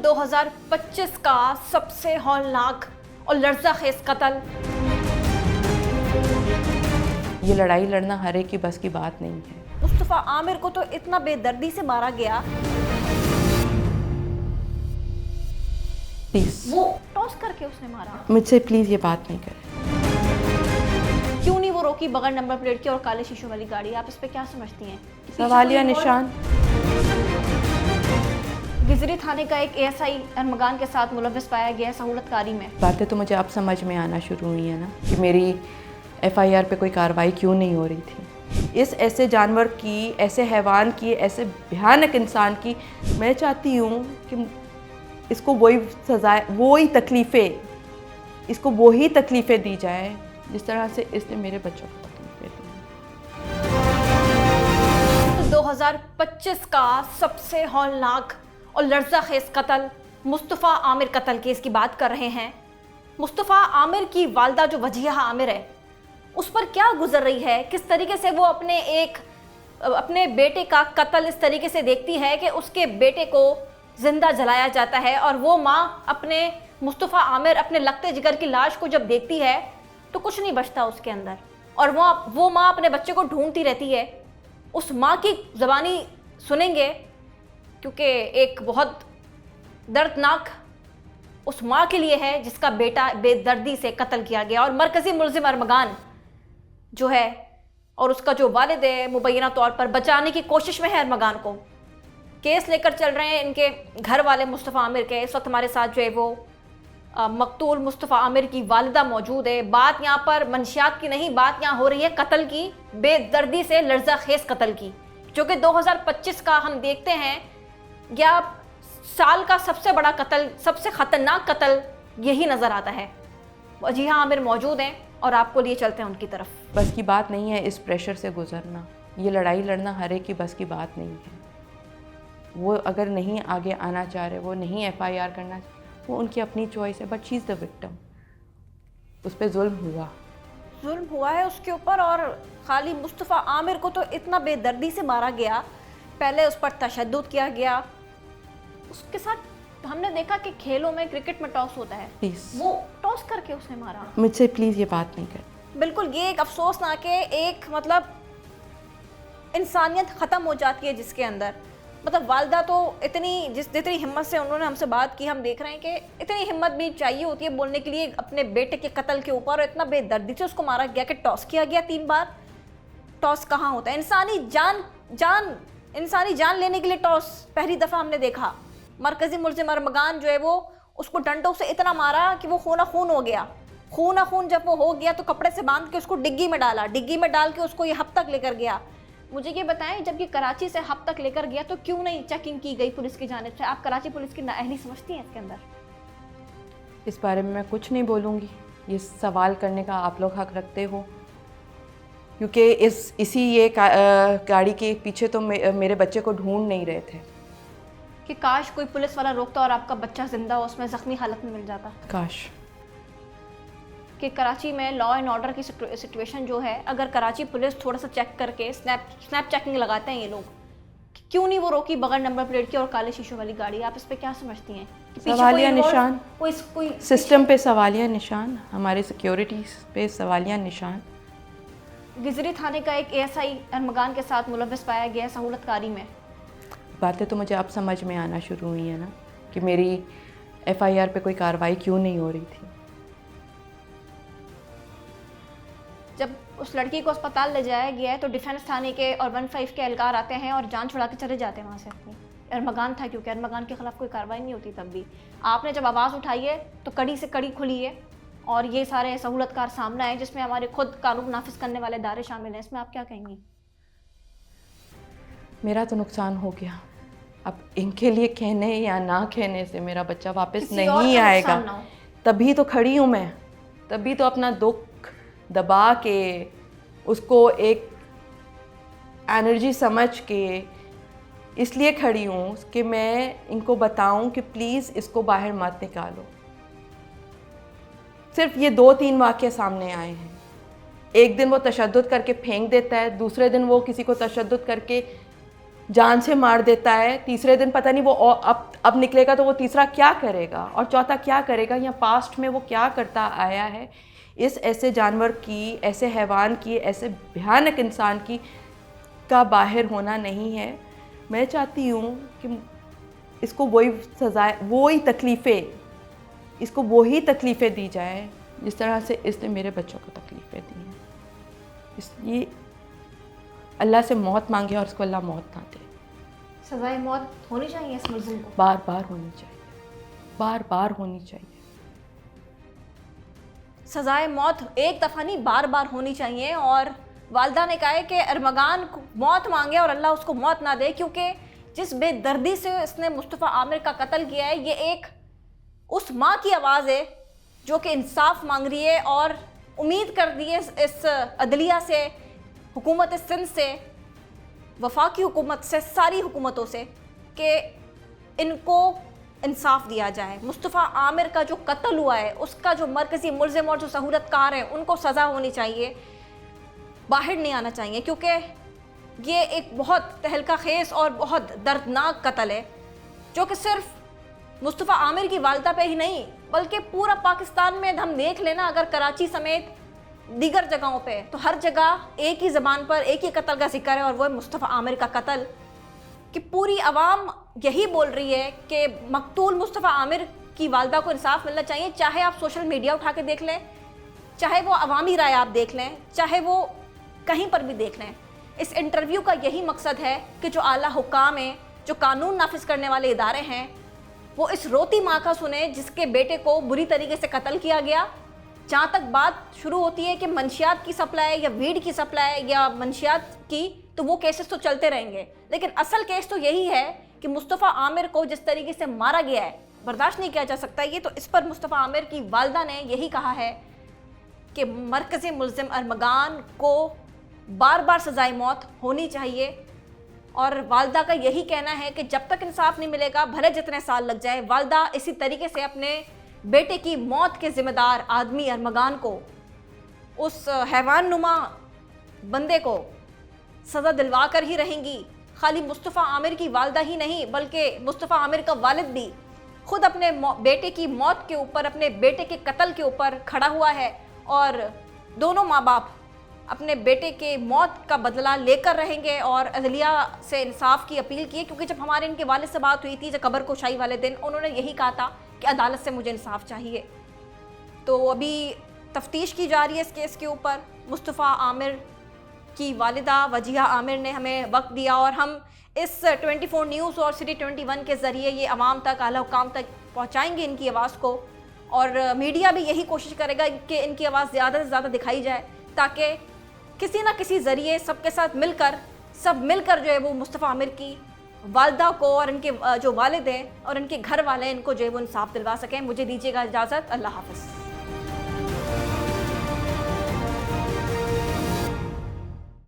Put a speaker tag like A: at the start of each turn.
A: 2025 का सबसे हौलनाक और लर्ज़ाखेज़ कत्ल।
B: ये लड़ाई लड़ना हर एक की बस की बात नहीं है।
A: मुस्तफ़ा आमिर को तो इतना बेदर्दी से मारा गया,
B: प्लीज
A: वो टॉस करके उसने मारा।
B: मुझसे प्लीज ये बात नहीं करें।
A: क्यों नहीं वो रोकी बगैर नंबर प्लेट की और काले शीशों वाली गाड़ी? आप इस पे क्या समझती हैं?
B: सवालिया निशान।
A: गिजरी थाने का एक एएसआई अरमगान के साथ मुलव्वस पाया गया सहूलतकारी में।
B: बातें तो मुझे अब समझ में आना शुरू हुई है ना कि मेरी एफआईआर पे कोई कार्रवाई क्यों नहीं हो रही थी। इस ऐसे जानवर की, ऐसे हैवान की, ऐसे भयानक इंसान की मैं चाहती हूँ कि इसको वही सज़ा, वही तकलीफ़ें, इसको वही तकलीफ़ें दी जाए जिस तरह से इसने मेरे बच्चों को तकलीफ़ें दी।
A: 2025 का सबसे हौलनाक और लर्ज़ाखेज़ कत्ल, मुस्तफ़ा आमिर कत्ल केस की बात कर रहे हैं। मुस्तफ़ा आमिर की वालदा जो वजीहा आमिर है, उस पर क्या गुजर रही है, किस तरीके से वो अपने बेटे का कत्ल इस तरीके से देखती है कि उसके बेटे को जिंदा जलाया जाता है, और वो माँ अपने मुस्तफ़ा आमिर अपने लगते जिगर की लाश को जब देखती है तो कुछ नहीं बचता उसके अंदर, और वो माँ अपने बच्चे को ढूंढती रहती है। उस माँ की ज़बानी सुनेंगे, क्योंकि एक बहुत दर्दनाक उस माँ के लिए है जिसका बेटा बेदर्दी से कत्ल किया गया, और मरकज़ी मुलज़िम अरमगान जो है और उसका जो वालिद है मुबैना तौर पर बचाने की कोशिश में है अरमगान को। केस लेकर चल रहे हैं इनके घर वाले मुस्तफ़ा आमिर के। इस वक्त हमारे साथ जो है वो मकतूल मुस्तफ़ा आमिर की वालिदा मौजूद है। बात यहाँ पर मंशियात की नहीं, बात यहाँ हो रही है कत्ल की, बेदर्दी से लर्ज़ाखेज़ कत्ल की, जो कि 2025 का हम देखते हैं या साल का सबसे बड़ा कत्ल, सबसे ख़तरनाक कत्ल यही नज़र आता है। जी हाँ, आमिर मौजूद हैं और आपको लिए चलते हैं उनकी तरफ।
B: बस की बात नहीं है इस प्रेशर से गुजरना। ये लड़ाई लड़ना हर एक की बस की बात नहीं है। वो अगर नहीं आगे आना चाह रहे, वो नहीं एफआईआर करना, वो उनकी अपनी चॉइस है, but she is the victim. उस पर जुल्म हुआ
A: है उसके ऊपर, और खाली मुस्तफ़ा आमिर को तो इतना बेदर्दी से मारा गया। पहले उस पर तशद्दुद किया गया। उसके साथ हमने देखा कि खेलों में, क्रिकेट में टॉस होता है, वो टॉस करके उसने मारा।
B: मुझसे प्लीज़ ये बात नहीं करें।
A: बिल्कुल, ये एक अफसोसनाक है। एक मतलब इंसानियत ख़त्म हो जाती है जिसके अंदर, मतलब वालदा तो जितनी हिम्मत से उन्होंने हमसे बात की, हम देख रहे हैं कि इतनी हिम्मत भी चाहिए होती है बोलने के लिए अपने बेटे के कत्ल के ऊपर, और इतना बेदर्दी से उसको मारा गया कि टॉस किया गया 3 बार। टॉस कहाँ होता है? इंसानी जान लेने के लिए टॉस पहली दफ़ा हमने देखा। मरकज़ी मुलज़िम अरमगान जो है वो उसको डंडों से इतना मारा कि वो खून हो गया। खून जब वो हो गया तो कपड़े से बांध के उसको डिग्गी में डाला, डिग्गी में डाल के उसको ये हब तक लेकर गया। मुझे ये बताएं, जब ये कराची से हब तक लेकर गया तो क्यों नहीं चेकिंग की गई पुलिस की जानिब से? आप कराची पुलिस की नाअहली समझती हैं इसके अंदर?
B: इस बारे में मैं कुछ नहीं बोलूँगी। ये सवाल करने का आप लोग हक रखते हो, क्योंकि इसी गाड़ी के पीछे तो मेरे बच्चे को ढूंढ नहीं रहे थे
A: कि काश कोई पुलिस वाला रोकता और आपका बच्चा जिंदा उसमें ज़ख्मी हालत में मिल जाता।
B: काश
A: कि कराची में लॉ एंड ऑर्डर की सिचुएशन जो है, अगर कराची पुलिस थोड़ा सा चेक करके स्नैप चेकिंग लगाते हैं ये लोग, क्यों नहीं वो रोकी बगैर नंबर प्लेट की और काले शीशों वाली गाड़ी? आप इस पे क्या समझती हैं?
B: सवालिया निशान,
A: कोई
B: सिस्टम पे सवालिया निशान, हमारे सिक्योरिटीज पे सवालिया निशान।
A: गिजरी थाने का एक एएसआई अरमगान के साथ मुलव्वस पाया गया सहूलतकारी में।
B: बातें तो मुझे अब समझ में आना शुरू हुई है ना कि मेरी एफआईआर पे कोई कार्रवाई क्यों नहीं हो रही थी।
A: जब उस लड़की को अस्पताल ले जाया गया है तो डिफेंस थाने के और 15 के एहलकार आते हैं और जान छुड़ा के चले जाते हैं वहाँ से। अपनी अरमगान था, क्योंकि अरमगान के खिलाफ कोई कार्रवाई नहीं होती। तब भी आपने जब आवाज़ उठाई है तो कड़ी से कड़ी खुली है, और ये सारे सहूलतकार सामने आए जिसमें हमारे खुद कानून नाफिज करने वाले इदारे शामिल हैं। इसमें आप क्या कहेंगी?
B: मेरा तो नुकसान हो गया। अब इनके लिए कहने या ना कहने से मेरा बच्चा वापस नहीं आएगा। तभी तो खड़ी हूँ मैं, तभी तो अपना दुख दबा के, उसको एक एनर्जी समझ के इसलिए खड़ी हूँ कि मैं इनको बताऊँ कि प्लीज़ इसको बाहर मत निकालो। सिर्फ ये 2-3 वाक़ये सामने आए हैं। एक दिन वो तशद्दुद करके फेंक देता है, दूसरे दिन वो किसी को तशद्दुद करके जान से मार देता है, तीसरे दिन पता नहीं वो अब निकलेगा तो वो तीसरा क्या करेगा और चौथा क्या करेगा, या पास्ट में वो क्या करता आया है। इस ऐसे जानवर की, ऐसे हैवान की, ऐसे भयानक इंसान की का बाहर होना नहीं है। मैं चाहती हूँ कि इसको वही सजाएं, वही तकलीफ़ें, इसको वही तकलीफ़ें दी जाए जिस तरह से इसने मेरे बच्चों को तकलीफ़ें दी हैं। इसलिए अल्लाह से मौत मांगे और उसको अल्लाह मौत ना दे।
A: सजाए मौत होनी चाहिए इस मुल्ज़िम को,
B: बार बार होनी चाहिए, बार बार होनी चाहिए।
A: सजाए मौत एक दफ़ा नहीं बार बार होनी चाहिए। और वालदा ने कहा है कि अरमगान मौत मांगे और अल्लाह उसको मौत ना दे, क्योंकि जिस बेदर्दी से इसने मुस्तफ़ा आमिर का कत्ल किया है, ये एक उस माँ की आवाज़ है जो कि इंसाफ मांग रही है और उम्मीद कर दी है इस अदलिया से, हुकूमत सिंध से, वफाकी हुकूमत से, सारी हुकूमतों से कि इनको इंसाफ दिया जाए। मुस्तफ़ा आमिर का जो कत्ल हुआ है उसका जो मरकज़ी मुल्ज़िम और जो सहूलतकार हैं उनको सज़ा होनी चाहिए, बाहर नहीं आना चाहिए, क्योंकि ये एक बहुत तहलका खेस और बहुत दर्दनाक कत्ल है जो कि सिर्फ मुस्तफ़ा आमिर की वालदा पे ही नहीं बल्कि पूरा पाकिस्तान में हम देख लेना, अगर कराची समेत दीगर जगहों पे, तो हर जगह एक ही ज़बान पर एक ही कत्ल का जिक्र है और वो है मुस्तफ़ा आमिर का कत्ल। कि पूरी आवाम यही बोल रही है कि मकतूल मुस्तफ़ा आमिर की वालदा को इंसाफ मिलना चाहिए, चाहे आप सोशल मीडिया उठा के देख लें, चाहे वो अवामी राय आप देख लें, चाहे वो कहीं पर भी देख लें। इस इंटरव्यू का यही मकसद है कि जो आला हुकाम हैं, जो कानून नाफिज करने वाले इदारे हैं, वो इस रोती माँ का सुने जिसके बेटे को बुरी तरीके से कत्ल किया गया। जहाँ तक बात शुरू होती है कि मंशियात की सप्लाई या वीड की सप्लाई या मंशियात की, तो वो केसेस तो चलते रहेंगे, लेकिन असल केस तो यही है कि मुस्तफ़ा आमिर को जिस तरीके से मारा गया है बर्दाश्त नहीं किया जा सकता ये। तो इस पर मुस्तफ़ा आमिर की वालदा ने यही कहा है कि मरकज़ी मुल्ज़िम अरमगान को बार बार सज़ाए मौत होनी चाहिए। और वालदा का यही कहना है कि जब तक इंसाफ नहीं मिलेगा, भले जितने साल लग जाए, वालदा इसी तरीके से अपने बेटे की मौत के ज़िम्मेदार आदमी अरमगान को, उस हैवान नुमा बंदे को सज़ा दिलवा कर ही रहेंगी। खाली मुस्तफ़ा आमिर की वालदा ही नहीं बल्कि मुस्तफ़ा आमिर का वालिद भी खुद अपने बेटे की मौत के ऊपर, अपने बेटे के कत्ल के ऊपर खड़ा हुआ है और दोनों माँ बाप अपने बेटे के मौत का बदला लेकर रहेंगे और अदलिया से इंसाफ की अपील की है। क्योंकि जब हमारे इनके वालिद से बात हुई थी जब कब्र कुशाई वाले दिन, उन्होंने यही कहा था कि अदालत से मुझे इंसाफ चाहिए। तो अभी तफ्तीश की जा रही है इस केस के ऊपर। मुस्तफ़ा आमिर की वालिदा वजीहा आमिर ने हमें वक्त दिया और हम इस 24 न्यूज़ और सिटी 21 के ज़रिए ये आवाम तक, आला हुकाम तक पहुँचाएँगे इनकी आवाज़ को। और मीडिया भी यही कोशिश करेगा कि इनकी आवाज़ ज़्यादा से ज़्यादा दिखाई जाए, ताकि किसी ना किसी ज़रिए सबके साथ मिलकर, सब मिलकर जो है वो मुस्तफ़ा आमिर की वालदा को और इनके जो वालिद हैं और इनके घर वाले हैं, इनको जो है वो इंसाफ दिलवा सकें। मुझे दीजिएगा इजाज़त। अल्लाह हाफ़िज़।